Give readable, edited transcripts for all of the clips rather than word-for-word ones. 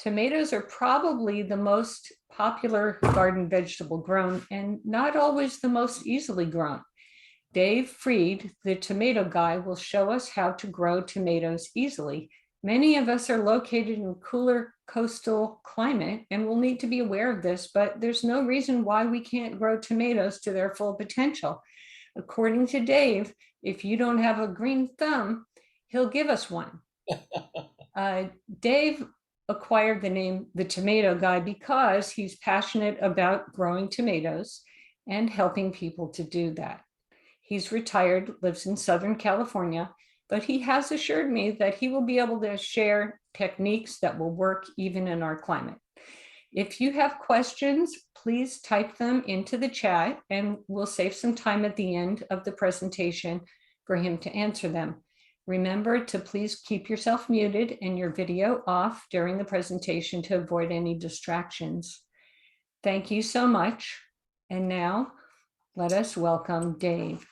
Tomatoes are probably the most popular garden vegetable grown and not always the most easily grown. Dave Freed, the tomato guy, will show us how to grow tomatoes easily. Many of us are located in cooler coastal climate and will need to be aware of this, but there's no reason why we can't grow tomatoes to their full potential. According to Dave, if you don't have a green thumb, he'll give us one. Dave acquired the name the Tomato Guy because he's passionate about growing tomatoes and helping people to do that. He's retired, lives in Southern California, but he has assured me that he will be able to share techniques that will work even in our climate. If you have questions, please type them into the chat and we'll save some time at the end of the presentation for him to answer them. Remember to please keep yourself muted and your video off during the presentation to avoid any distractions. Thank you so much. And now let us welcome Dave.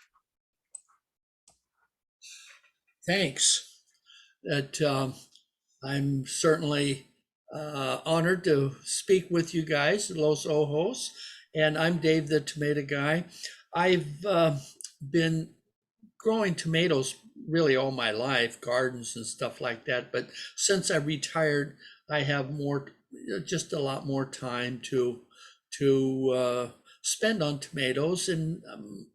Thanks. I'm certainly honored to speak with you guys, Los Ojos, and I'm Dave the Tomato Guy. I've been growing tomatoes really all my life, gardens and stuff like that, but since I retired, I have just a lot more time to spend on tomatoes, and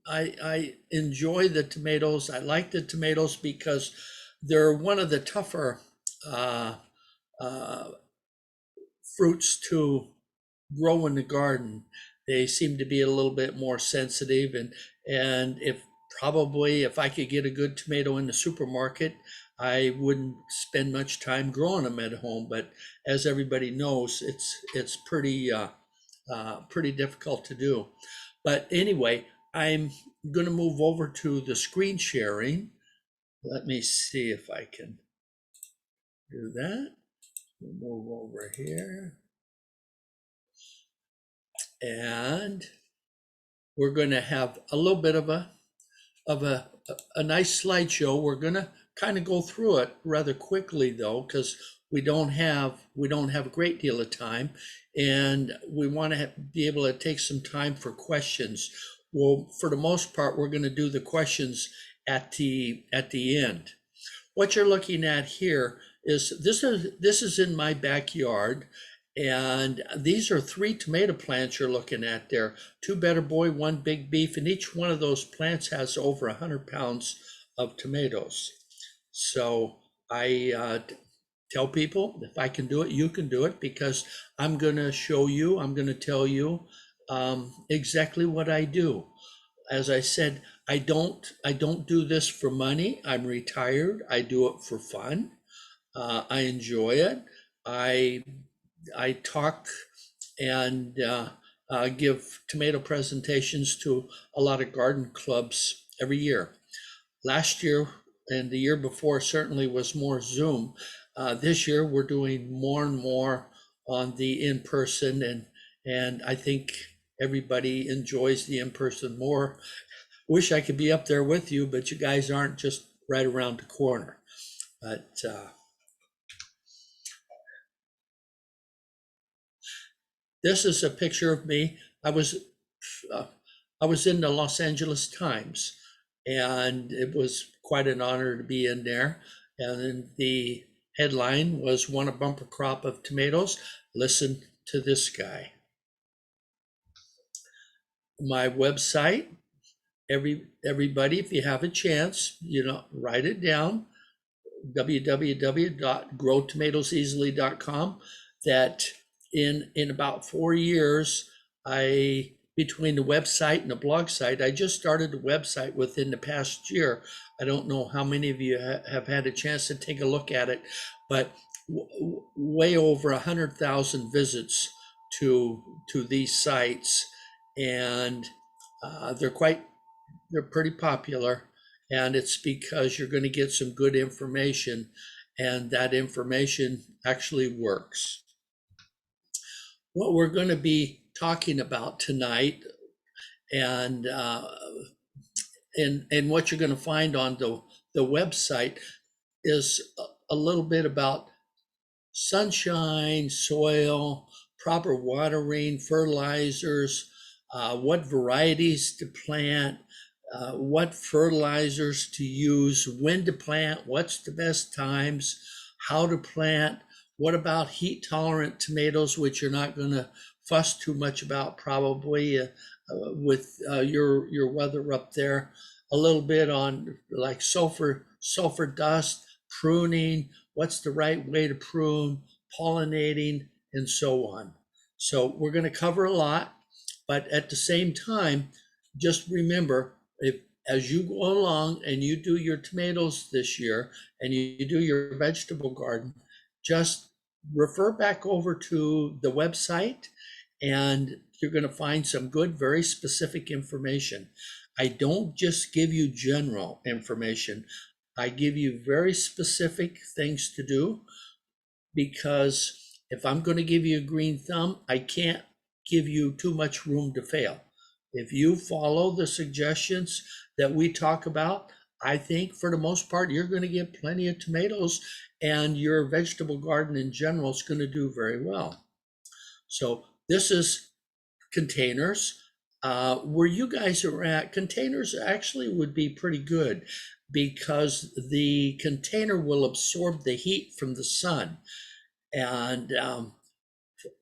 I enjoy the tomatoes. I like the tomatoes because they're one of the tougher fruits to grow in the garden. They seem to be a little bit more sensitive, and if I could get a good tomato in the supermarket, I wouldn't spend much time growing them at home. But as everybody knows, it's pretty difficult to do. But anyway, I'm going to move over to the screen sharing. Let me see if I can do that. We'll move over here. And we're going to have a little bit of a nice slideshow. We're going to kind of go through it rather quickly though, because we don't have a great deal of time, and we want to be able to take some time for questions. Well, for the most part, we're going to do the questions at the end. What you're looking at here is this is in my backyard, and these are 3 tomato plants you're looking at there. 2 Better Boy, 1 Big Beef, and each one of those plants has over 100 pounds of tomatoes. So I tell people, if I can do it, you can do it, because I'm going to show you, I'm going to tell you exactly what I do. As I said, I don't do this for money. I'm retired. I do it for fun. I enjoy it. I talk and give tomato presentations to a lot of garden clubs every year. Last year and the year before certainly was more Zoom. This year we're doing more and more on the in-person, and I think everybody enjoys the in-person more. Wish I could be up there with you, but you guys aren't just right around the corner. But this is a picture of me. I was in the Los Angeles Times, and it was quite an honor to be in there. And then the headline was, "Won a bumper crop of tomatoes. Listen to this guy." My website, everybody, if you have a chance, write it down, www.growtomatoeseasily.com. That in about 4 years, between the website and the blog site, I just started the website within the past year. I don't know how many of you have had a chance to take a look at it, but way over 100,000 visits to these sites, and they're pretty popular, and it's because you're going to get some good information, and that information actually works. What we're going to be talking about tonight, and what you're going to find on the website, is a little bit about sunshine, soil, proper watering, fertilizers, what varieties to plant, what fertilizers to use, when to plant, what's the best times, how to plant. What about heat tolerant tomatoes, which you're not going to fuss too much about probably with your weather up there. A little bit on like sulfur dust, pruning, what's the right way to prune, pollinating, and so on. So we're going to cover a lot, but at the same time, just remember, if as you go along and you do your tomatoes this year and you do your vegetable garden, just refer back over to the website and you're going to find some good, very specific information. I don't just give you general information. I give you very specific things to do, because if I'm going to give you a green thumb, I can't give you too much room to fail. If you follow the suggestions that we talk about, I think for the most part, you're going to get plenty of tomatoes and your vegetable garden in general is going to do very well. So this is containers. Where you guys are at, containers actually would be pretty good because the container will absorb the heat from the sun. And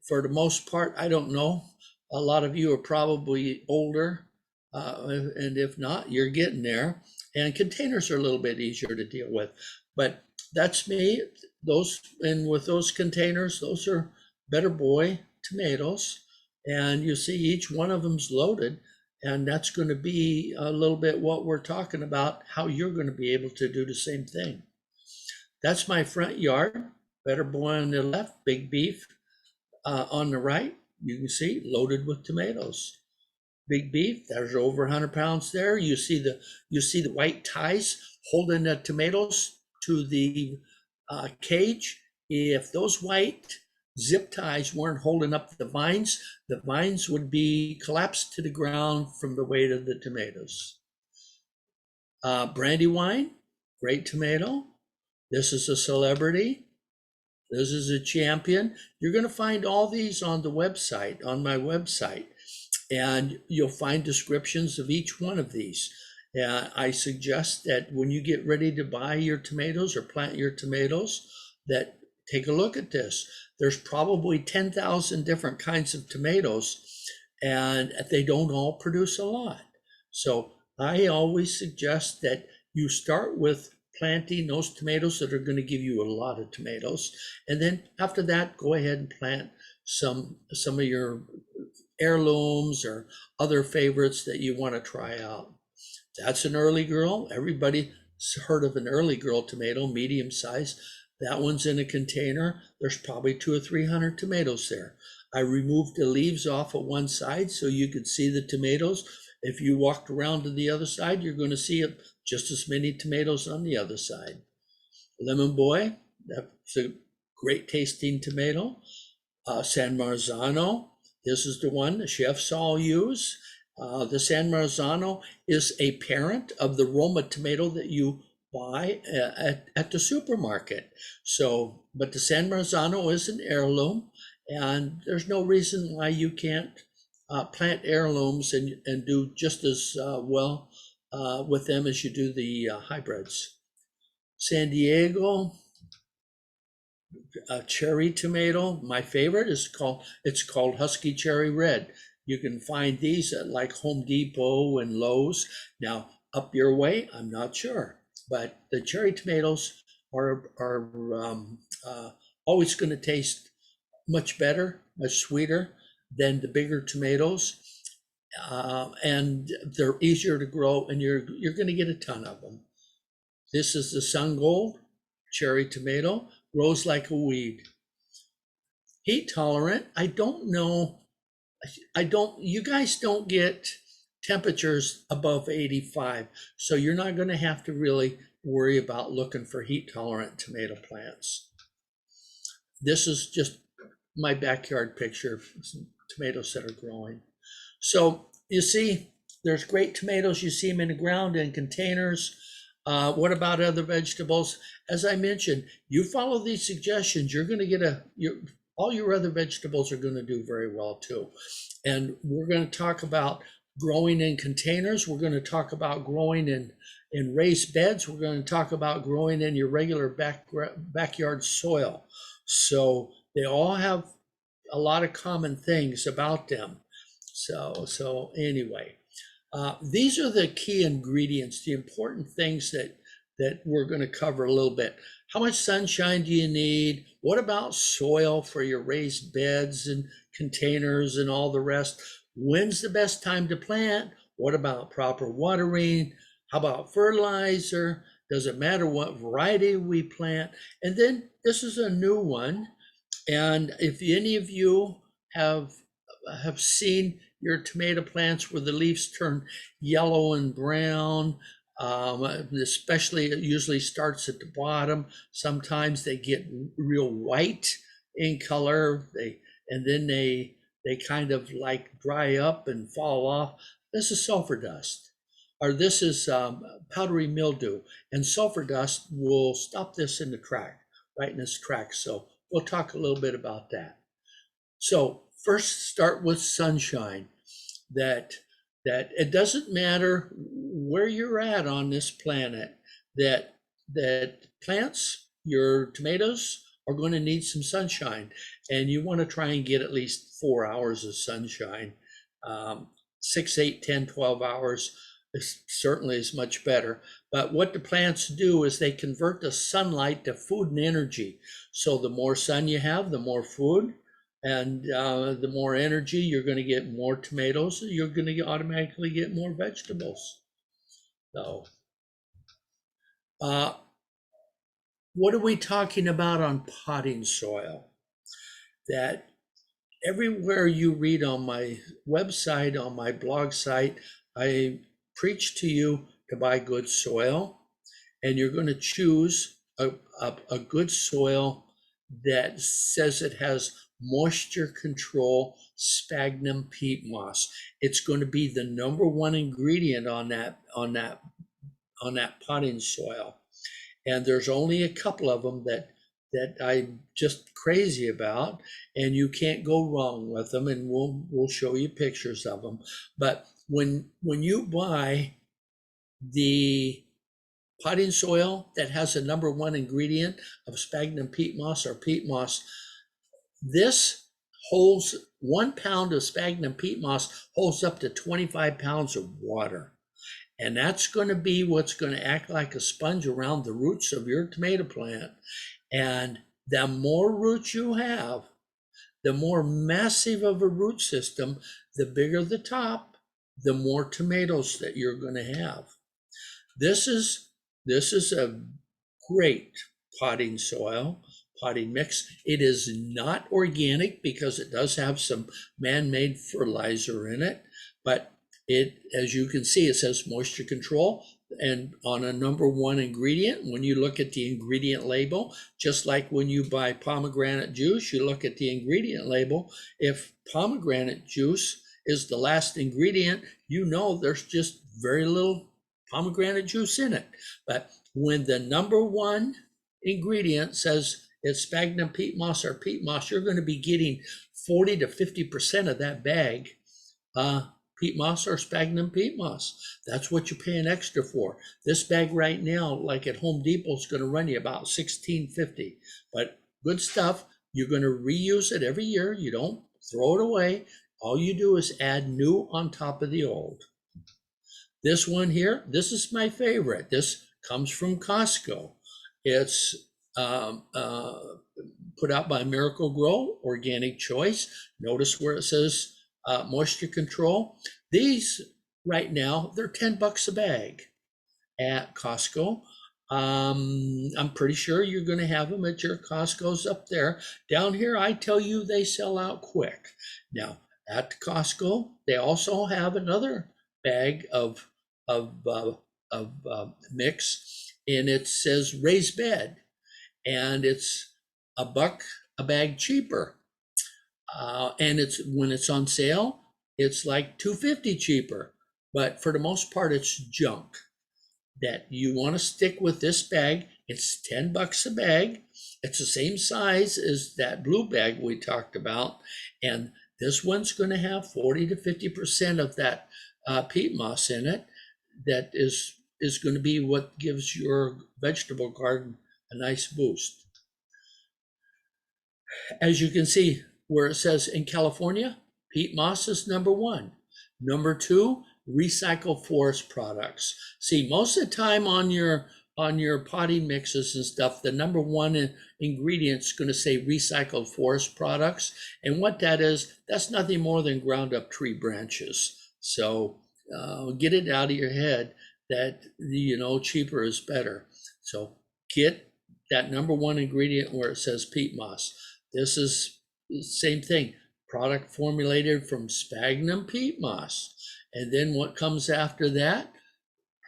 for the most part, I don't know. A lot of you are probably older, and if not, you're getting there. And containers are a little bit easier to deal with. But that's me. Those, and with those containers, those are Better Boy tomatoes. And you see each one of them's loaded. And that's going to be a little bit what we're talking about, how you're going to be able to do the same thing. That's my front yard. Better Boy on the left, Big Beef on the right. You can see loaded with tomatoes. Big Beef, there's over 100 pounds there. You see the white ties holding the tomatoes to the cage. If those white zip ties weren't holding up the vines would be collapsed to the ground from the weight of the tomatoes. Brandywine, great tomato. This is a celebrity. This is a champion. You're going to find all these on the website, on my website, and you'll find descriptions of each one of these. I suggest that when you get ready to buy your tomatoes or plant your tomatoes, that take a look at this. There's probably 10,000 different kinds of tomatoes, and they don't all produce a lot. So I always suggest that you start with planting those tomatoes that are going to give you a lot of tomatoes. And then after that, go ahead and plant some of your heirlooms or other favorites that you want to try out. That's an early girl. Everybody's heard of an early girl tomato, medium size. That one's in a container. There's probably 200 or 300 tomatoes there. I removed the leaves off of one side so you could see the tomatoes. If you walked around to the other side, you're going to see just as many tomatoes on the other side. Lemon Boy, that's a great tasting tomato. San Marzano, this is the one the chefs all use. The San Marzano is a parent of the Roma tomato that you buy at the supermarket. So, but the San Marzano is an heirloom, and there's no reason why you can't plant heirlooms and do just as well with them as you do the hybrids. San Diego, cherry tomato, my favorite is called Husky Cherry Red. You can find these at like Home Depot and Lowe's. Now up your way, I'm not sure, but the cherry tomatoes are always going to taste much better, much sweeter than the bigger tomatoes, and they're easier to grow, and you're going to get a ton of them. This is the Sun Gold cherry tomato, grows like a weed. Heat tolerant, I don't know. You guys don't get temperatures above 85, so you're not going to have to really worry about looking for heat tolerant tomato plants. This is just my backyard picture of some tomatoes that are growing. So you see, there's great tomatoes. You see them in the ground in containers. What about other vegetables? As I mentioned, you follow these suggestions, you're going to get all your other vegetables are going to do very well too. And we're going to talk about growing in containers. We're going to talk about growing in raised beds. We're going to talk about growing in your regular backyard soil. So they all have a lot of common things about them. So anyway, these are the key ingredients, the important things that we're going to cover a little bit. How much sunshine do you need? What about soil for your raised beds and containers and all the rest? When's the best time to plant? What about proper watering? How about fertilizer? Does it matter what variety we plant? And then this is a new one. And if any of you have seen your tomato plants where the leaves turn yellow and brown, especially it usually starts at the bottom. Sometimes they get real white in color. And then they kind of like dry up and fall off. This is sulfur dust, or this is powdery mildew, and sulfur dust will stop this in the track, right in its tracks. So we'll talk a little bit about that. So first, start with sunshine. That it doesn't matter where you're at on this planet. That plants, your tomatoes, are going to need some sunshine, and you want to try and get at least 4 hours of sunshine. 6, 8, 10, 12 hours certainly is much better. But what the plants do is they convert the sunlight to food and energy. So the more sun you have, the more food, and the more energy. You're going to get more tomatoes. You're going to automatically get more vegetables. So what are we talking about on potting soil? That everywhere you read on my website, on my blog site, I preach to you to buy good soil, and you're going to choose a good soil that says it has moisture control sphagnum peat moss. It's going to be the number one ingredient on that potting soil. And there's only a couple of them that I'm just crazy about, and you can't go wrong with them, and we'll show you pictures of them. But when you buy the potting soil that has the number one ingredient of sphagnum peat moss or peat moss, this holds 1 pound of sphagnum peat moss holds up to 25 pounds of water. And that's going to be what's going to act like a sponge around the roots of your tomato plant. And the more roots you have, the more massive of a root system, the bigger the top, the more tomatoes that you're going to have. This is a great potting soil, potting mix. It is not organic because it does have some man-made fertilizer in it, but it, as you can see, it says moisture control, and on a number one ingredient. When you look at the ingredient label, just like when you buy pomegranate juice, you look at the ingredient label. If pomegranate juice is the last ingredient, you know there's just very little pomegranate juice in it. But when the number one ingredient says it's sphagnum peat moss or peat moss, you're going to be getting 40 to 50% of that bag peat moss or sphagnum peat moss. That's what you're paying extra for. This bag right now, like at Home Depot, is going to run you about $16.50. But good stuff. You're going to reuse it every year. You don't throw it away. All you do is add new on top of the old. This one here, this is my favorite. This comes from Costco. It's put out by Miracle Grow, Organic Choice. Notice where it says moisture control. These right now, they're $10 a bag at Costco. I'm pretty sure you're going to have them at your Costco's up there. Down here, I tell you, they sell out quick. Now, at Costco, they also have another bag of mix, and it says raised bed, and it's $1 a bag cheaper. And it's when it's on sale, it's like $2.50 cheaper. But for the most part, it's junk. that you want to stick with this bag. It's $10 a bag. It's the same size as that blue bag we talked about. And this one's going to have 40 to 50% of that peat moss in it. That is going to be what gives your vegetable garden a nice boost. As you can see where it says in California, peat moss is number one. Number two, recycled forest products. See, most of the time on your potting mixes and stuff, the number one ingredient is going to say recycled forest products. And what that is, that's nothing more than ground up tree branches. So get it out of your head that, cheaper is better. So get that number one ingredient where it says peat moss. This is the same thing, product formulated from sphagnum peat moss. And then what comes after that?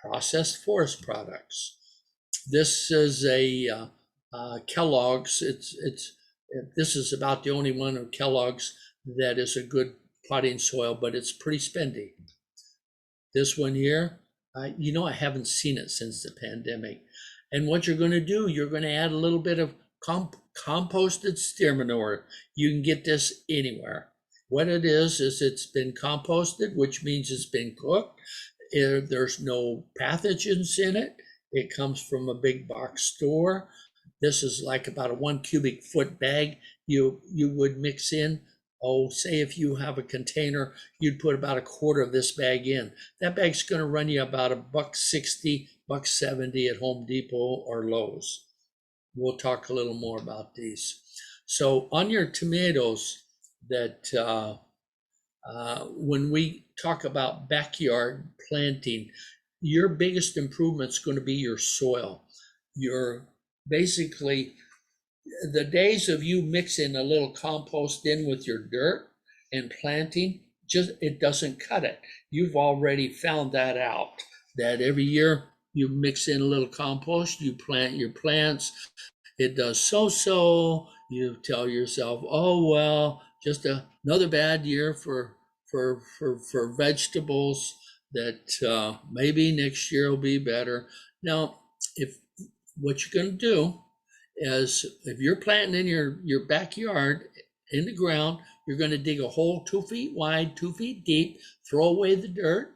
Processed forest products. This is a Kellogg's. This is about the only one of Kellogg's that is a good potting soil, but it's pretty spendy. This one here, I haven't seen it since the pandemic. And what you're going to do, you're going to add a little bit of composted steer manure. You can get this anywhere. What it is it's been composted, which means it's been cooked. There's no pathogens in it. It comes from a big box store. This is like about a 1 cubic foot bag you would mix in. Oh, say if you have a container, you'd put about a quarter of this bag in. That bag's going to run you about $1.60, $1.70 at Home Depot or Lowe's. We'll talk a little more about these. So on your tomatoes, that when we talk about backyard planting, your biggest improvement is going to be your soil. You're basically, the days of you mixing a little compost in with your dirt and planting, it doesn't cut it. You've already found that out, that every year you mix in a little compost, you plant your plants, it does so. You tell yourself, oh, well, just another bad year for vegetables, that maybe next year will be better. Now, if what you're going to do is, if you're planting in your backyard in the ground, you're going to dig a hole 2 feet wide, 2 feet deep, throw away the dirt,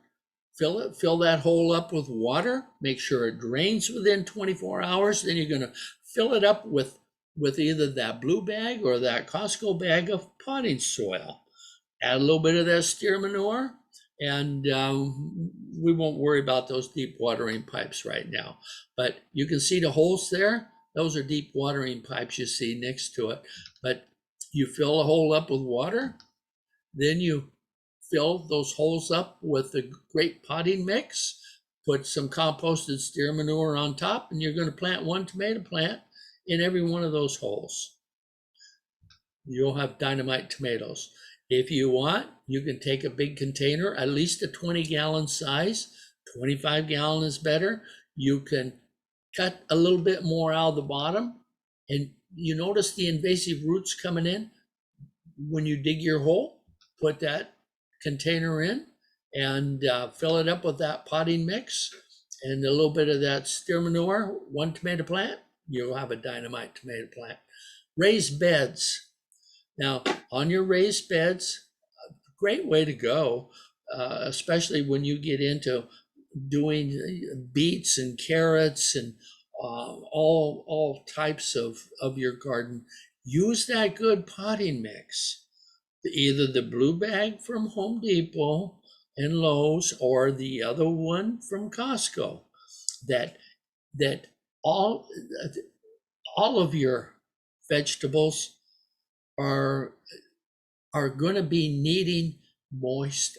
fill that hole up with water, make sure it drains within 24 hours. Then you're going to fill it up with either that blue bag or that Costco bag of potting soil. Add a little bit of that steer manure, and we won't worry about those deep watering pipes right now. But you can see the holes there. Those are deep watering pipes you see next to it. But you fill a hole up with water, then you fill those holes up with the great potting mix, put some composted steer manure on top, and you're going to plant one tomato plant in every one of those holes. You'll have dynamite tomatoes. If you want, you can take a big container, at least a 20-gallon size. 25-gallon is better. You can cut a little bit more out of the bottom, and you notice the invasive roots coming in. When you dig your hole, put that container in and fill it up with that potting mix and a little bit of that steer manure, one tomato plant, you'll have a dynamite tomato plant. Raised beds. Now, on your raised beds, a great way to go, especially when you get into doing beets and carrots and all types of your garden. Use that good potting mix. Either the blue bag from Home Depot and Lowe's or the other one from Costco. That all of your vegetables are going to be needing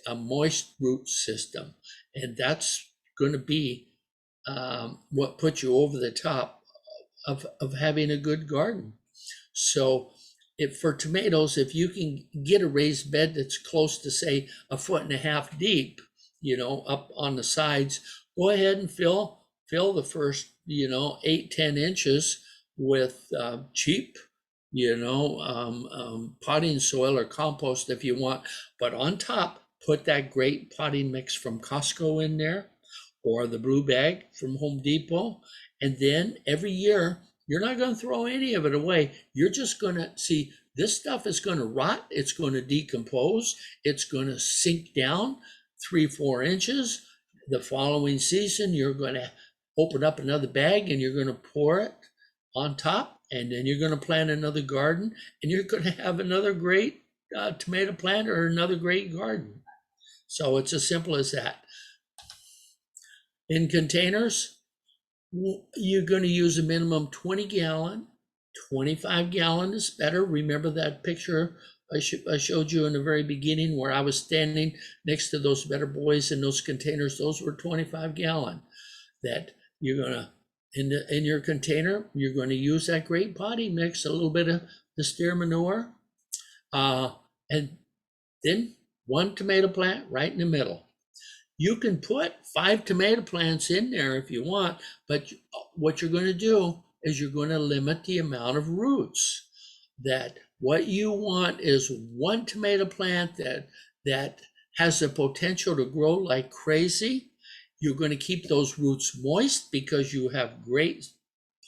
a moist root system, and that's going to be what puts you over the top of having a good garden. So for tomatoes, if you can get a raised bed that's close to, say, 1.5 feet deep, up on the sides, go ahead and fill the first 8-10 inches with cheap potting soil or compost if you want, but on top put that great potting mix from Costco in there, or the blue bag from Home Depot. And then every year, you're not going to throw any of it away. You're just going to see this stuff is going to rot. It's going to decompose. It's going to sink down 3-4 inches. The following season, you're going to open up another bag and you're going to pour it on top. And then you're going to plant another garden and you're going to have another great tomato plant or another great garden. So it's as simple as that. In containers, you're going to use a minimum 20 gallon. 25 gallon is better. Remember that picture I showed you in the very beginning where I was standing next to those Better Boys in those containers? Those were 25 gallon. That you're going to, in your container, you're going to use that great potting mix, a little bit of the steer manure, and then one tomato plant right in the middle. You can put 5 tomato plants in there if you want, but what you're going to do is you're going to limit the amount of roots. That what you want is one tomato plant that has the potential to grow like crazy. You're going to keep those roots moist because you have great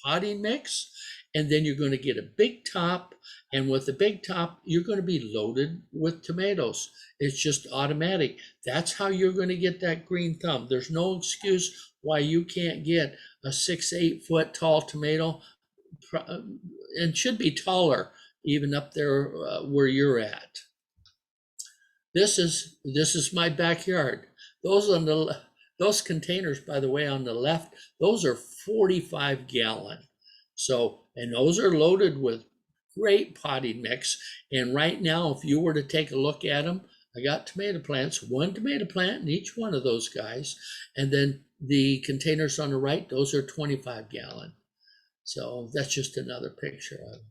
potting mix, and then you're going to get a big top, and with the big top, you're going to be loaded with tomatoes. It's just automatic. That's how you're going to get that green thumb. There's no excuse why you can't get a 6-8 foot tall tomato, and should be taller even up there where you're at. This is my backyard. Those containers, by the way, on the left, those are 45 gallon. So, and those are loaded with great potting mix. And right now, if you were to take a look at them, I got tomato plants, one tomato plant in each one of those guys. And then the containers on the right, those are 25 gallon. So that's just another picture of them.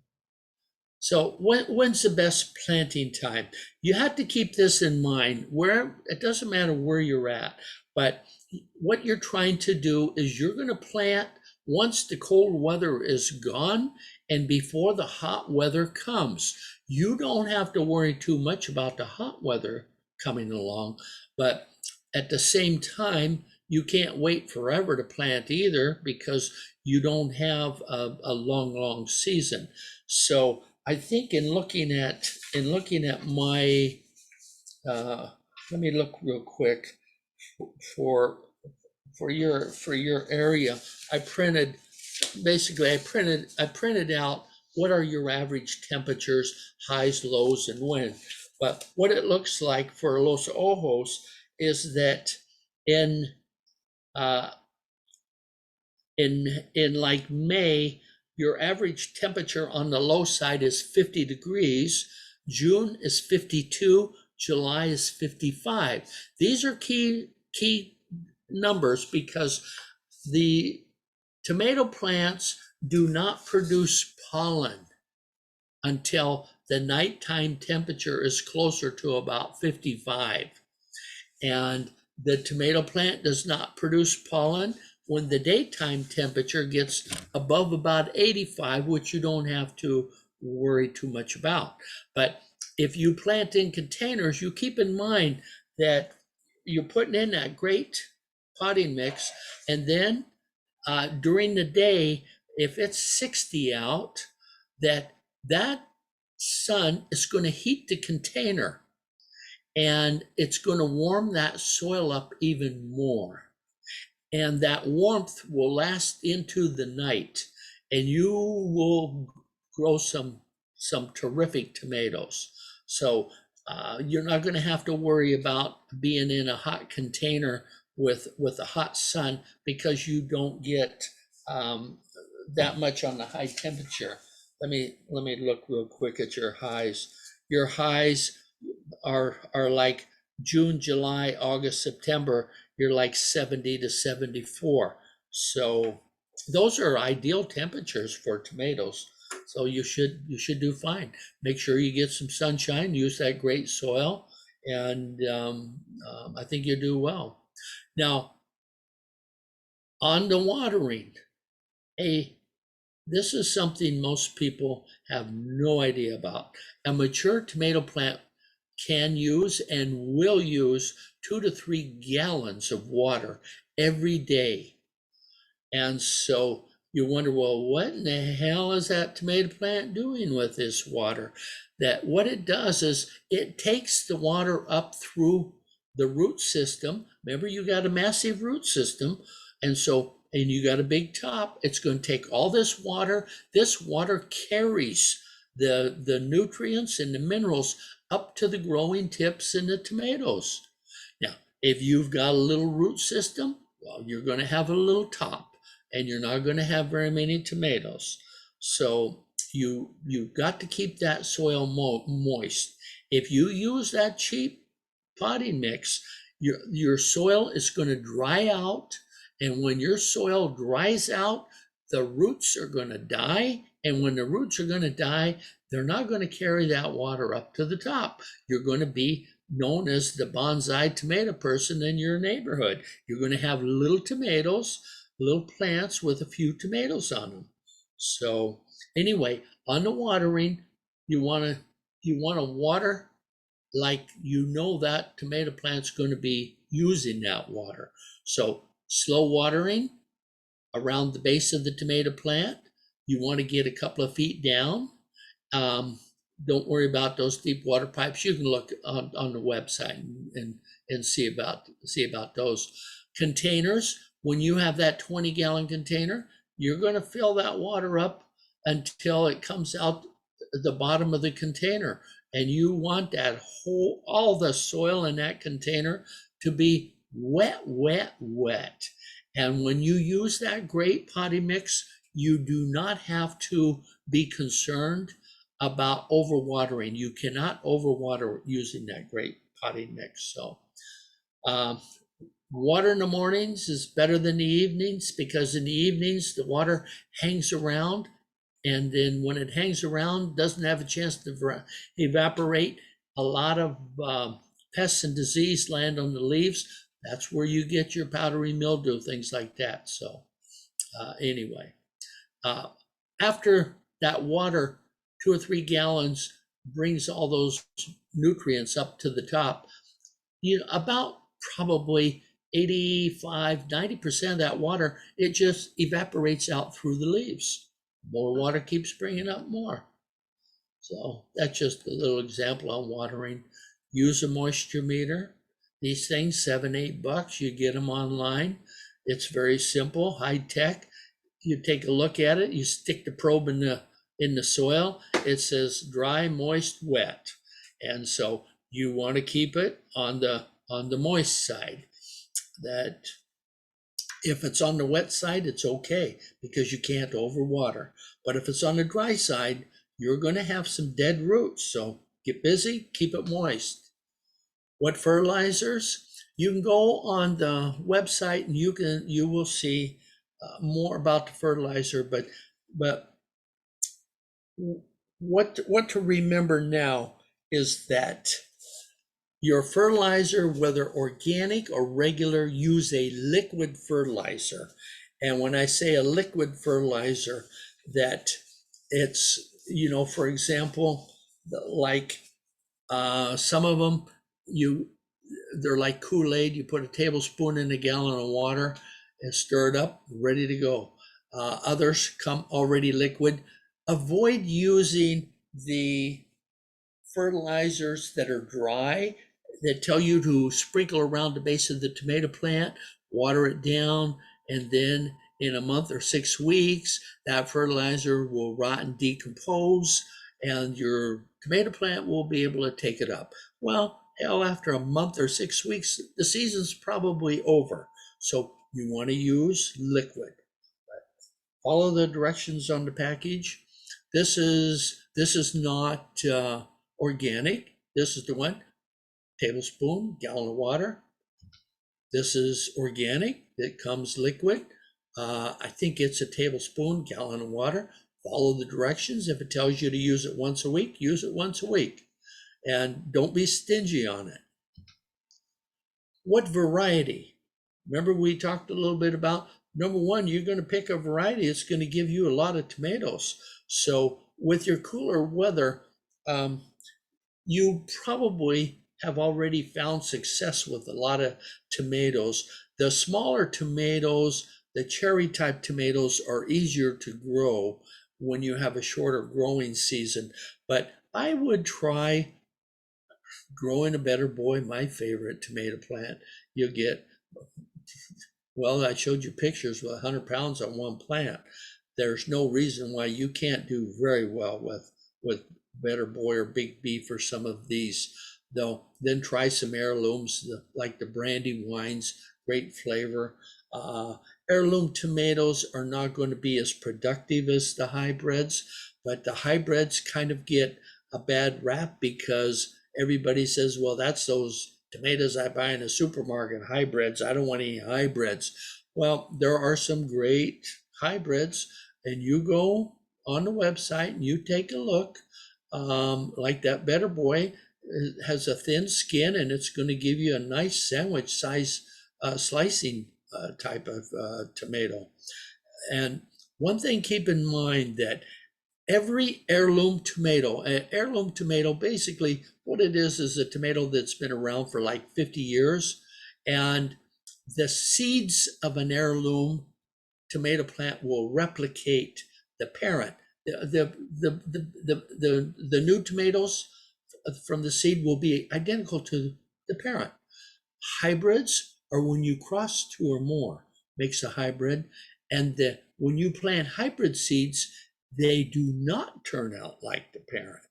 So when's the best planting time? You have to keep this in mind. Where it doesn't matter where you're at, but what you're trying to do is you're going to plant once the cold weather is gone and before the hot weather comes. You don't have to worry too much about the hot weather coming along, but at the same time, you can't wait forever to plant either because you don't have a long season. So I think in looking at my, let me look real quick for your area. I printed out what are your average temperatures, highs, lows, and when. But what it looks like for Los Ojos is that in like May, your average temperature on the low side is 50 degrees. June is 52. July is 55. These are key numbers because the tomato plants do not produce pollen until the nighttime temperature is closer to about 55. And the tomato plant does not produce pollen when the daytime temperature gets above about 85, which you don't have to worry too much about. But if you plant in containers, you keep in mind that you're putting in that great potting mix, and then during the day, if it's 60 out, that sun is going to heat the container and it's going to warm that soil up even more. And that warmth will last into the night, and you will grow some terrific tomatoes. So you're not going to have to worry about being in a hot container with a hot sun because you don't get that much on the high temperature. Let me look real quick at your highs. Your highs are like June, July, August, September. You're like 70 to 74. So those are ideal temperatures for tomatoes. So you should do fine. Make sure you get some sunshine, use that great soil, and I think you do well. Now, on the watering, this is something most people have no idea about. A mature tomato plant can use and will use 2 to 3 gallons of water every day. And so you wonder, well, what in the hell is that tomato plant doing with this water? That what it does is it takes the water up through the root system. Remember, you got a massive root system. And you got a big top. It's going to take all this water. This water carries the nutrients and the minerals up to the growing tips in the tomatoes. Now, if you've got a little root system, well, you're going to have a little top, and you're not going to have very many tomatoes. So you've got to keep that soil moist. If you use that cheap potting mix, your soil is going to dry out. And when your soil dries out, the roots are going to die. And when the roots are going to die, they're not going to carry that water up to the top. You're going to be known as the bonsai tomato person in your neighborhood. You're going to have little tomatoes, little plants with a few tomatoes on them. So anyway, on the watering, you want to water like you know that tomato plant's going to be using that water. So slow watering around the base of the tomato plant. You want to get a couple of feet down. Don't worry about those deep water pipes. You can look on the website and see about those containers. When you have that 20-gallon container, you're going to fill that water up until it comes out the bottom of the container. And you want that all the soil in that container to be wet, wet, wet. And when you use that great potting mix, you do not have to be concerned about overwatering. You cannot overwater using that great potting mix. So water in the mornings is better than the evenings, because in the evenings the water hangs around, and then when it hangs around, doesn't have a chance to evaporate. A lot of pests and disease land on the leaves. That's where you get your powdery mildew, things like that. So anyway, after that water, 2 or 3 gallons brings all those nutrients up to the top. About probably 85-90% of that water, it just evaporates out through the leaves. More water keeps bringing up more. So that's just a little example on watering. Use a moisture meter. These things, $7-8, you get them online. It's very simple, high tech. You take a look at it, you stick the probe in the soil. It says dry, moist, wet. And so you want to keep it on the moist side. That if it's on the wet side, it's okay, because you can't overwater. But if it's on the dry side, you're going to have some dead roots. So get busy, keep it moist. What fertilizers? You can go on the website and you will see more about the fertilizer, but what to remember now is that your fertilizer, whether organic or regular, use a liquid fertilizer. And when I say a liquid fertilizer, that it's, for example, like some of them, they're like Kool-Aid. You put a tablespoon in a gallon of water and stir it up, ready to go. Others come already liquid. Avoid using the fertilizers that are dry, that tell you to sprinkle around the base of the tomato plant, water it down, and then in a month or 6 weeks, that fertilizer will rot and decompose, and your tomato plant will be able to take it up. Well, hell, after a month or 6 weeks, the season's probably over. So you want to use liquid. Follow the directions on the package. This is not organic. This is the one, tablespoon, gallon of water. This is organic. It comes liquid. I think it's a tablespoon, gallon of water. Follow the directions. If it tells you to use it once a week, use it once a week. And don't be stingy on it. What variety? Remember we talked a little bit about, number one, you're going to pick a variety. It's going to give you a lot of tomatoes. So with your cooler weather, you probably have already found success with a lot of tomatoes. The smaller tomatoes, the cherry type tomatoes, are easier to grow when you have a shorter growing season. But I would try growing a Better Boy, my favorite tomato plant. You'll get, well, I showed you pictures with 100 pounds on one plant. There's no reason why you can't do very well with Better Boy or Big Beef or some of these. Though, then try some heirlooms like the Brandywines, great flavor. Heirloom tomatoes are not going to be as productive as the hybrids, but the hybrids kind of get a bad rap because everybody says, well, that's those tomatoes I buy in a supermarket, hybrids. I don't want any hybrids. Well, there are some great hybrids, and you go on the website and you take a look. Like that Better Boy has a thin skin, and it's going to give you a nice sandwich size slicing type of tomato. And one thing, keep in mind that every heirloom tomato, an heirloom tomato, basically what it is a tomato that's been around for like 50 years. And the seeds of an heirloom tomato plant will replicate the parent. The new tomatoes from the seed will be identical to the parent. Hybrids are when you cross two or more, makes a hybrid. And when you plant hybrid seeds, they do not turn out like the parent.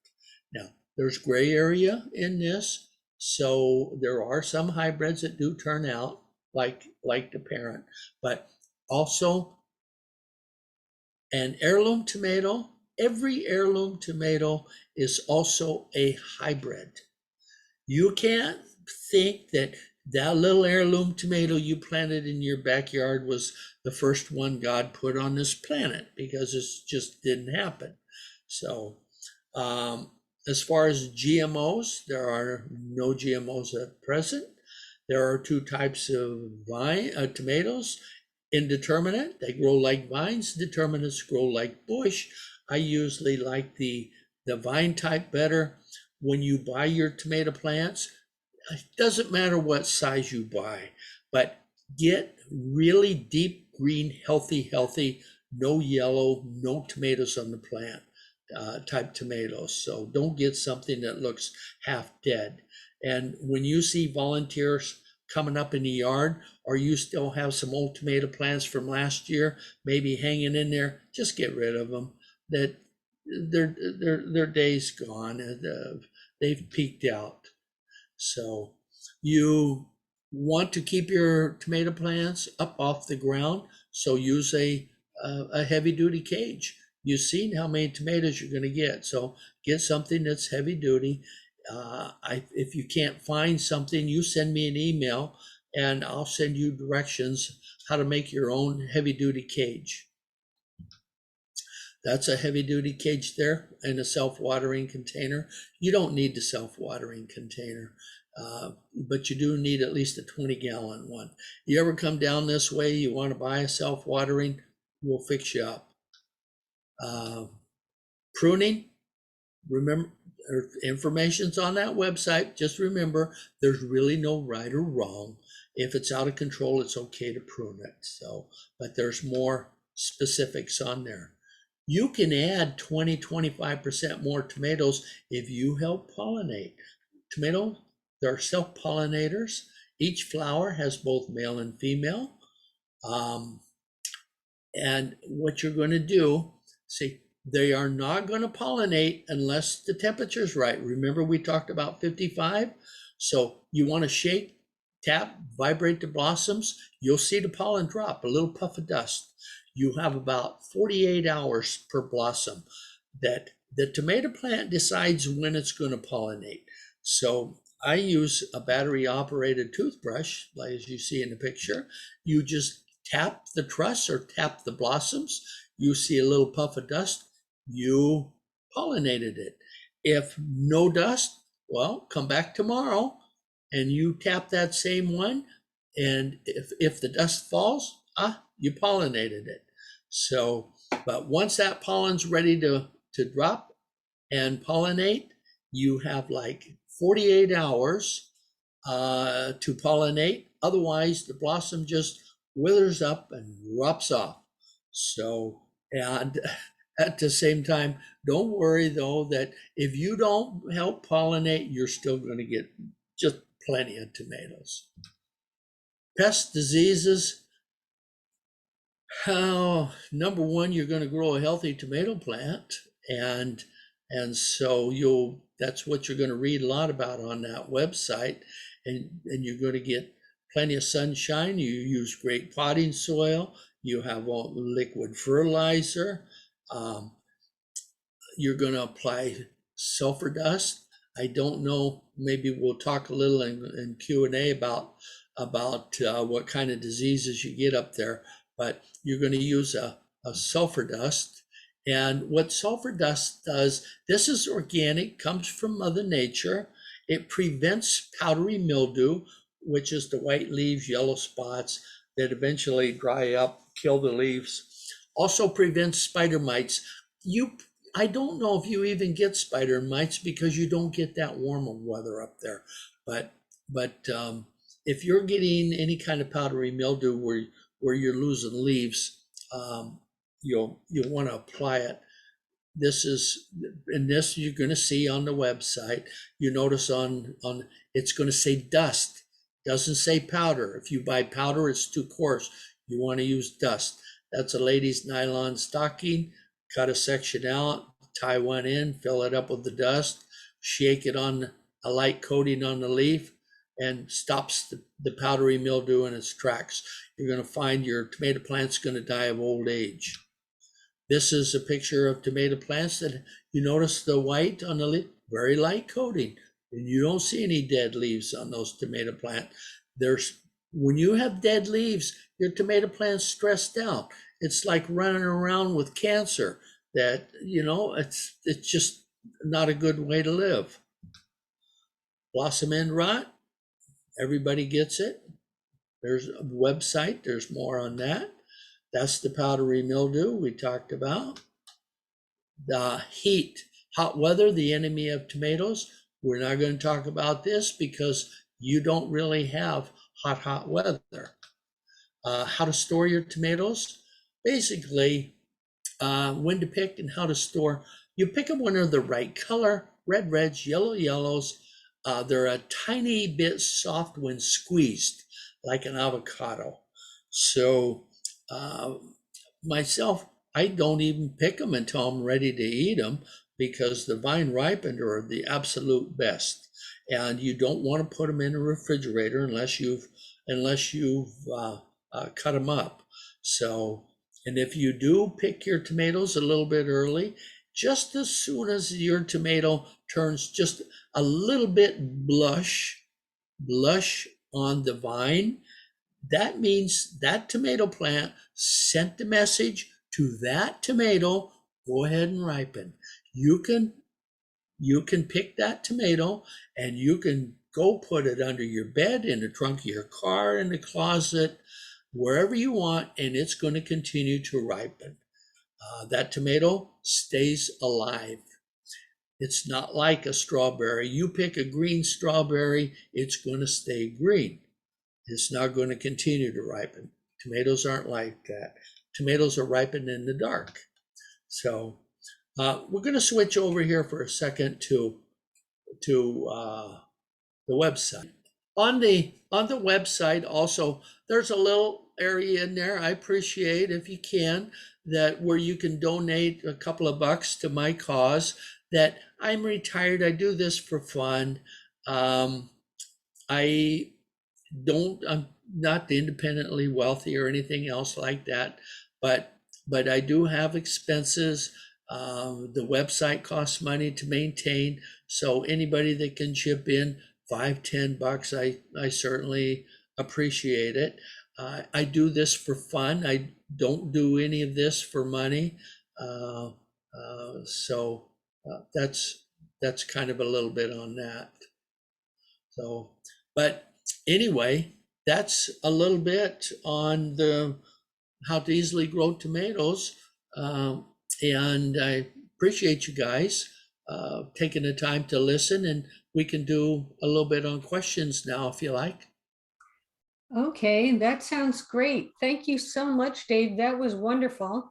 Now, there's gray area in this. So there are some hybrids that do turn out like the parent, but also an heirloom tomato, every heirloom tomato is also a hybrid. You can't think that that little heirloom tomato you planted in your backyard was the first one God put on this planet, because it just didn't happen. So, as far as GMOs, there are no GMOs at present. There are two types of tomatoes. Indeterminate, they grow like vines. Determinates grow like bush. I usually like the vine type better. When you buy your tomato plants, it doesn't matter what size you buy, but get really deep green, healthy, no yellow, no tomatoes on the plant type tomatoes. So don't get something that looks half dead. And when you see volunteers coming up in the yard, or you still have some old tomato plants from last year, maybe hanging in there, just get rid of them. That their day's gone, and they've peaked out. So you want to keep your tomato plants up off the ground, so use a heavy duty cage. You've seen how many tomatoes you're going to get, so get something that's heavy duty. If you can't find something, you send me an email and I'll send you directions how to make your own heavy duty cage. That's a heavy duty cage there, and a self-watering container. You don't need the self-watering container, but you do need at least a 20-gallon one. You ever come down this way, you want to buy a self-watering, we'll fix you up. Pruning, remember, information's on that website. Just remember, there's really no right or wrong. If it's out of control, it's okay to prune it. So, but there's more specifics on there. You can add 20-25% more tomatoes if you help pollinate. Tomatoes, they're self-pollinators. Each flower has both male and female. And what you're going to do, see, they are not going to pollinate unless the temperature's right. Remember, we talked about 55? So you want to shake, tap, vibrate the blossoms. You'll see the pollen drop, a little puff of dust. You have about 48 hours per blossom that the tomato plant decides when it's going to pollinate. So I use a battery operated toothbrush, like as you see in the picture. You just tap the truss or tap the blossoms. You see a little puff of dust, you pollinated it. If no dust, well, come back tomorrow and you tap that same one. And if the dust falls, you pollinated it. So, but once that pollen's ready to drop and pollinate, you have like 48 hours to pollinate. Otherwise, the blossom just withers up and drops off. So, and at the same time, don't worry though that if you don't help pollinate, you're still going to get just plenty of tomatoes. Pest diseases. Number one, you're going to grow a healthy tomato plant, and so that's what you're going to read a lot about on that website, and you're going to get plenty of sunshine. You use great potting soil. You have liquid fertilizer. You're going to apply sulfur dust. I don't know. Maybe we'll talk a little in Q&A about what kind of diseases you get up there. But you're going to use a sulfur dust. And what sulfur dust does, this is organic, comes from Mother Nature. It prevents powdery mildew, which is the white leaves, yellow spots that eventually dry up, kill the leaves. Also prevents spider mites. I don't know if you even get spider mites because you don't get that warm of weather up there. But if you're getting any kind of powdery mildew where you're losing leaves, you'll want to apply it. This you're going to see on the website. You notice on it's going to say dust, doesn't say powder. If you buy powder, it's too coarse. You want to use dust. That's a lady's nylon stocking. Cut a section out, tie one in, fill it up with the dust, shake it on a light coating on the leaf, and stops the powdery mildew in its tracks. You're going to find your tomato plant's going to die of old age. This is a picture of tomato plants that you notice the white on the leaf, very light coating, and you don't see any dead leaves on those tomato plants. When you have dead leaves, your tomato plant's stressed out. It's like running around with cancer. That, it's just not a good way to live. Blossom end rot, everybody gets it. There's a website, there's more on that. That's the powdery mildew we talked about. The heat, hot weather, the enemy of tomatoes. We're not going to talk about this because you don't really have hot weather. How to store your tomatoes. Basically, when to pick and how to store. You pick them when they're the right color, red reds, yellows. They're a tiny bit soft when squeezed, like an avocado. So myself, I don't even pick them until I'm ready to eat them because the vine ripened are the absolute best. And you don't want to put them in a refrigerator unless you've cut them up. So, and if you do pick your tomatoes a little bit early, just as soon as your tomato turns just a little bit blush on the vine, that means that tomato plant sent the message to that tomato, go ahead and ripen. You can pick that tomato and you can go put it under your bed, in the trunk of your car, in the closet, wherever you want, and it's going to continue to ripen. That tomato stays alive. It's not like a strawberry. You pick a green strawberry, it's going to stay green. It's not going to continue to ripen. Tomatoes aren't like that. Tomatoes are ripened in the dark. So we're going to switch over here for a second to the website. On the website also, there's a little area in there. I appreciate if you can, that where you can donate a couple of bucks to my cause. That I'm retired. I do this for fun. I'm not independently wealthy or anything else like that, but I do have expenses. The website costs money to maintain, so anybody that can chip in $5-10, I certainly appreciate it. I do this for fun. I don't do any of this for money. So that's kind of a little bit on that. So, but anyway, that's a little bit on how to easily grow tomatoes. And I appreciate you guys. taking the time to listen, and we can do a little bit on questions now if you like. Okay, that sounds great. Thank you so much, Dave. That was wonderful.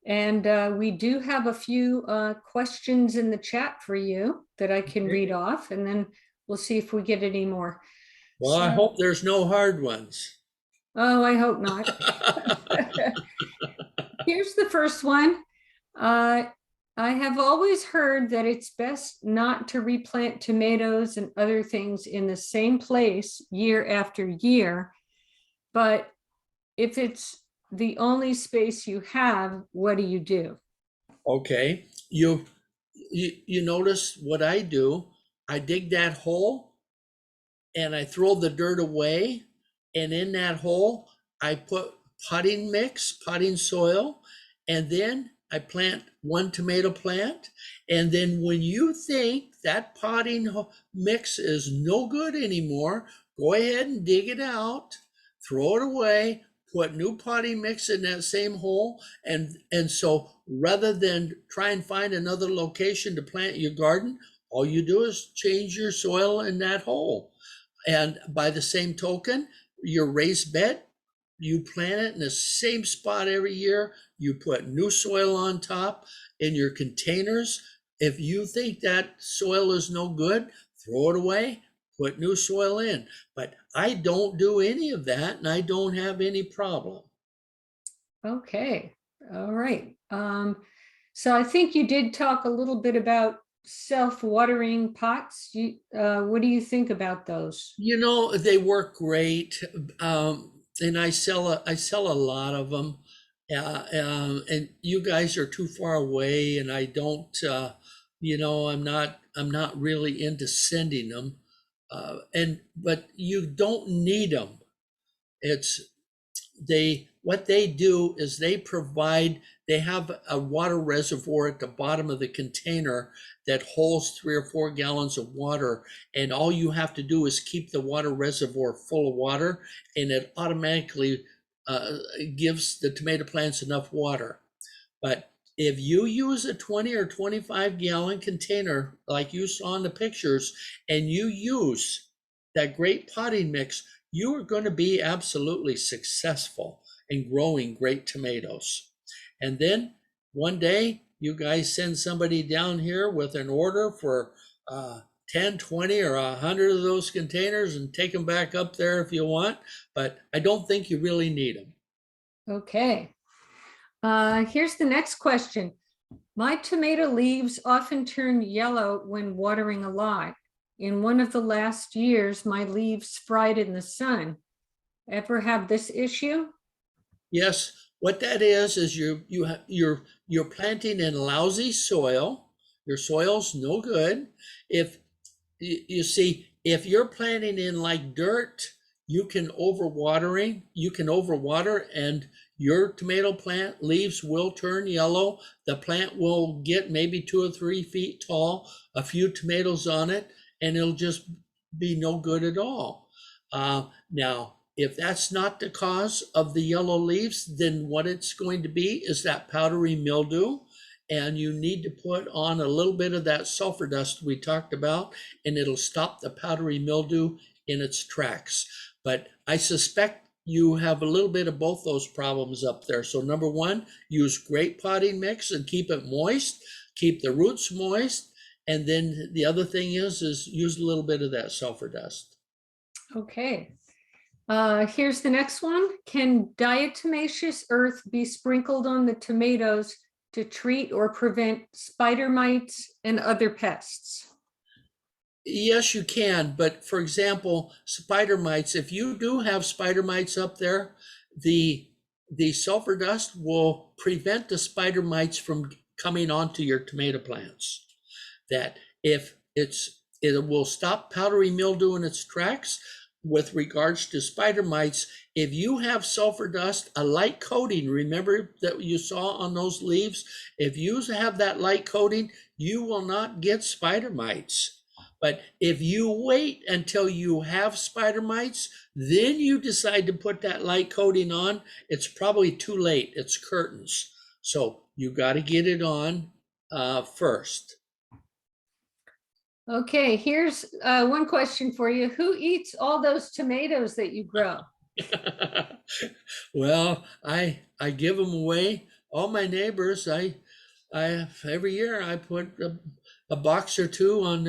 And we do have a few questions in the chat for you that I can read off, and then we'll see if we get any more. Well, I So, hope there's no hard ones. oh, I hope not. Here's the first one. Uh, I have always heard that it's best not to replant tomatoes and other things in the same place year after year. But if it's the only space you have, what do you do? Okay, you notice what I do? I dig that hole and I throw the dirt away, and in that hole I put potting soil, and then I plant one tomato plant. And then when you think that mix is no good anymore, go ahead and dig it out, throw it away, put new potting mix in that same hole. And so rather than try and find another location to plant your garden, all you do is change your soil in that hole. And by the same token, your raised bed, you plant it in the same spot every year. You put new soil on top in your containers. If you think that soil is no good, throw it away, put new soil in. But I don't do any of that, and I don't have any problem. Okay, all right. So I think you did talk a little bit about self-watering pots. What do you think about those? You know, they work great, and I sell a lot of them. And you guys are too far away, and I don't. I'm not really into sending them. But you don't need them. It's what they do is they have a water reservoir at the bottom of the container that holds 3 or 4 gallons of water, and all you have to do is keep the water reservoir full of water, and it automatically gives the tomato plants enough water. But if you use a 20 or 25 gallon container like you saw in the pictures, and you use that great potting mix, you are going to be absolutely successful in growing great tomatoes. And then one day you guys send somebody down here with an order for 10, 20, or 100 of those containers, and take them back up there if you want. But I don't think you really need them. Okay. Here's the next question. My tomato leaves often turn yellow when watering a lot. In one of the last years, my leaves fried in the sun. Ever have this issue? Yes, what that is you're planting in lousy soil. Your soil's no good. If you see, if you're planting in like dirt, you can overwater, and your tomato plant leaves will turn yellow. The plant will get maybe 2 or 3 feet tall, a few tomatoes on it, and it'll just be no good at all. Now, if that's not the cause of the yellow leaves, then what it's going to be is that powdery mildew. And you need to put on a little bit of that sulfur dust we talked about, and it'll stop the powdery mildew in its tracks. But I suspect you have a little bit of both those problems up there. So number one, use great potting mix and keep it moist, keep the roots moist. And then the other thing is use a little bit of that sulfur dust. Okay. Here's the next one. Can diatomaceous earth be sprinkled on the tomatoes to treat or prevent spider mites and other pests? Yes, you can. But for example, spider mites, if you do have spider mites up there, the sulfur dust will prevent the spider mites from coming onto your tomato plants. That it will stop powdery mildew in its tracks. With regards to spider mites, if you have sulfur dust, a light coating, remember that you saw on those leaves, if you have that light coating, you will not get spider mites. But if you wait until you have spider mites, then you decide to put that light coating on, it's probably too late. It's curtains. So you got to get it on first. Okay, here's one question for you. Who eats all those tomatoes that you grow? Well, I give them away. All my neighbors, I every year I put a box or two on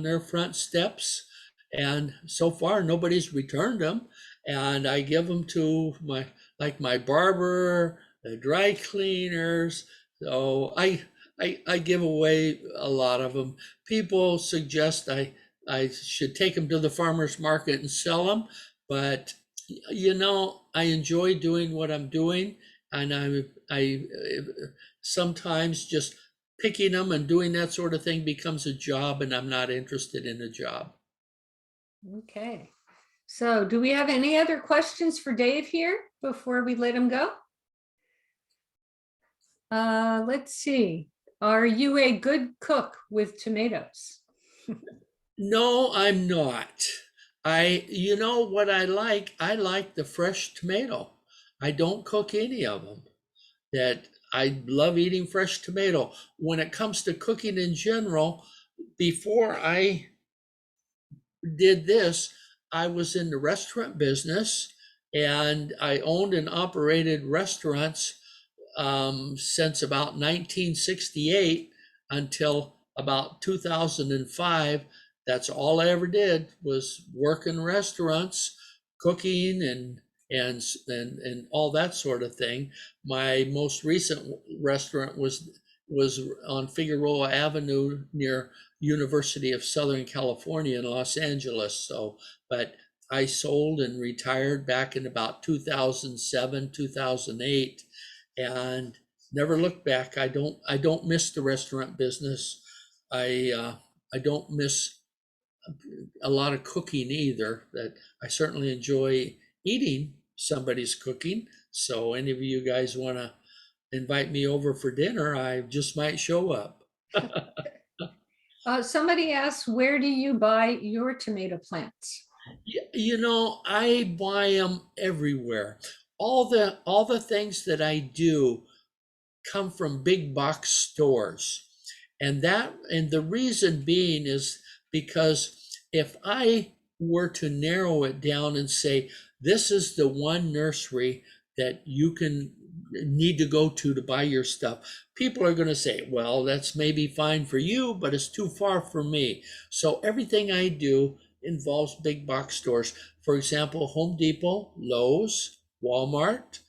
their front steps, and so far nobody's returned them. And I give them to my barber, the dry cleaners. So I give away a lot of them. People suggest I should take them to the farmers market and sell them, but I enjoy doing what I'm doing, and I sometimes just picking them and doing that sort of thing becomes a job, and I'm not interested in a job. Okay. So do we have any other questions for Dave here before we let him go? Let's see. Are you a good cook with tomatoes? No, I'm not. You know what I like? I like the fresh tomato. I don't cook any of them. That I love eating fresh tomato. When it comes to cooking in general, before I did this, I was in the restaurant business and I owned and operated restaurants since about 1968 until about 2005. That's all I ever did was work in restaurants, cooking and all that sort of thing. My most recent restaurant was on Figueroa Avenue near University of Southern California in Los Angeles. So, but I sold and retired back in about 2007, 2008, and never looked back. I don't miss the restaurant business. I don't miss a lot of cooking either. That I certainly enjoy eating somebody's cooking. So any of you guys want to invite me over for dinner, I just might show up. Somebody asked, where do you buy your tomato plants? I buy them everywhere. All the things that I do come from big box stores. And the reason being is because if I were to narrow it down and say this is the one nursery that you can need to go to buy your stuff, people are going to say, well, that's maybe fine for you, but it's too far for me. So everything I do involves big box stores. For example, Home Depot, Lowe's, Walmart,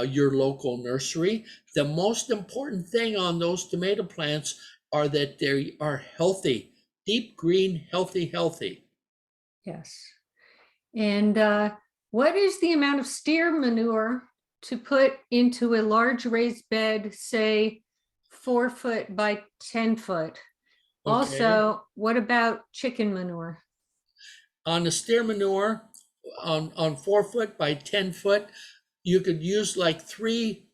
your local nursery. The most important thing on those tomato plants are that they are healthy, deep green, healthy. Yes. And what is the amount of steer manure to put into a large raised bed, say 4 foot by 10 foot? Okay. Also, what about chicken manure? On the steer manure, on 4 foot by 10 foot, you could use like three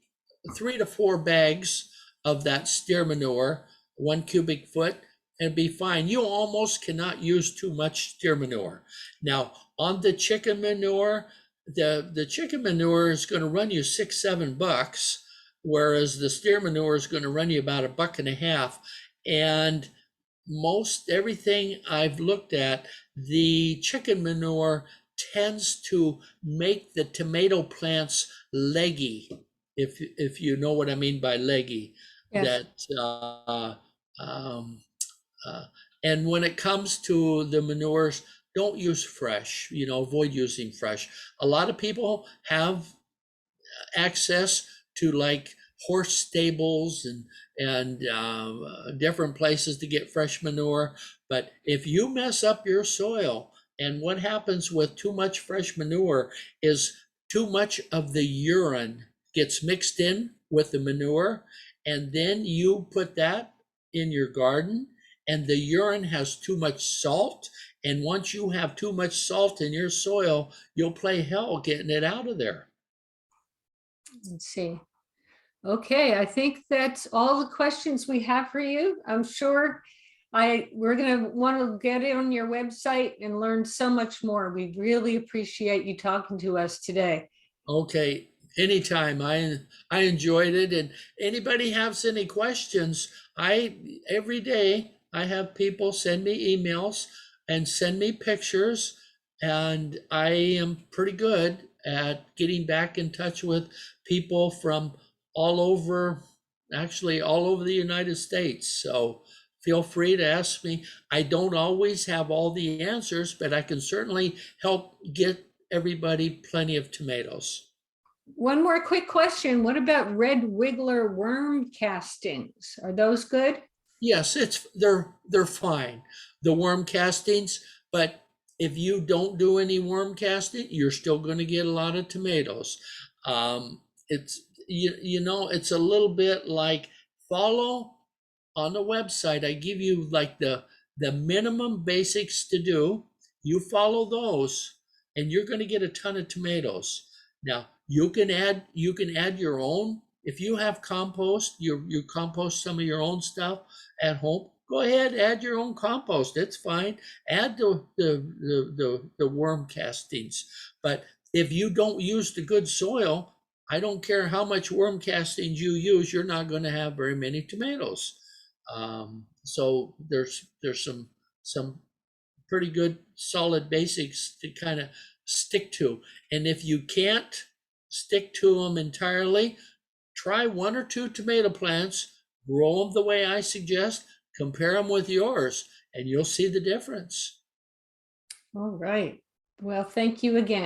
to four bags of that steer manure, 1 cubic foot, and be fine. You almost cannot use too much steer manure. Now, on the chicken manure, the chicken manure is going to run you $6-7, whereas the steer manure is going to run you about $1.50. And most everything I've looked at, the chicken manure tends to make the tomato plants leggy, if you know what I mean by leggy. Yes. That um, uh, and when it comes to the manures, don't use fresh. Avoid using fresh. A lot of people have access to like horse stables and different places to get fresh manure. But if you mess up your soil, and what happens with too much fresh manure is too much of the urine gets mixed in with the manure, and then you put that in your garden, and the urine has too much salt. And once you have too much salt in your soil, you'll play hell getting it out of there. Let's see. Okay, I think that's all the questions we have for you. I'm sure we're going to want to get on your website and learn so much more. We really appreciate you talking to us today. Okay, anytime. I enjoyed it. And anybody has any questions, every day I have people send me emails and send me pictures, and I am pretty good at getting back in touch with people from all over, actually all over the United States. So feel free to ask me. I don't always have all the answers, but I can certainly help get everybody plenty of tomatoes. One more quick question. What about red wiggler worm castings? Are those good? Yes, they're fine. The worm castings, but if you don't do any worm casting, you're still going to get a lot of tomatoes. It's you know it's a little bit like follow on the website. I give you like the minimum basics to do. You follow those, and you're going to get a ton of tomatoes. Now you can add your own. If you have compost, you compost some of your own stuff at home, go ahead, add your own compost. It's fine. Add the worm castings. But if you don't use the good soil, I don't care how much worm castings you use, you're not going to have very many tomatoes. So there's some pretty good solid basics to kind of stick to. And if you can't stick to them entirely, try one or two tomato plants, grow them the way I suggest, compare them with yours, and you'll see the difference. All right. Well, thank you again.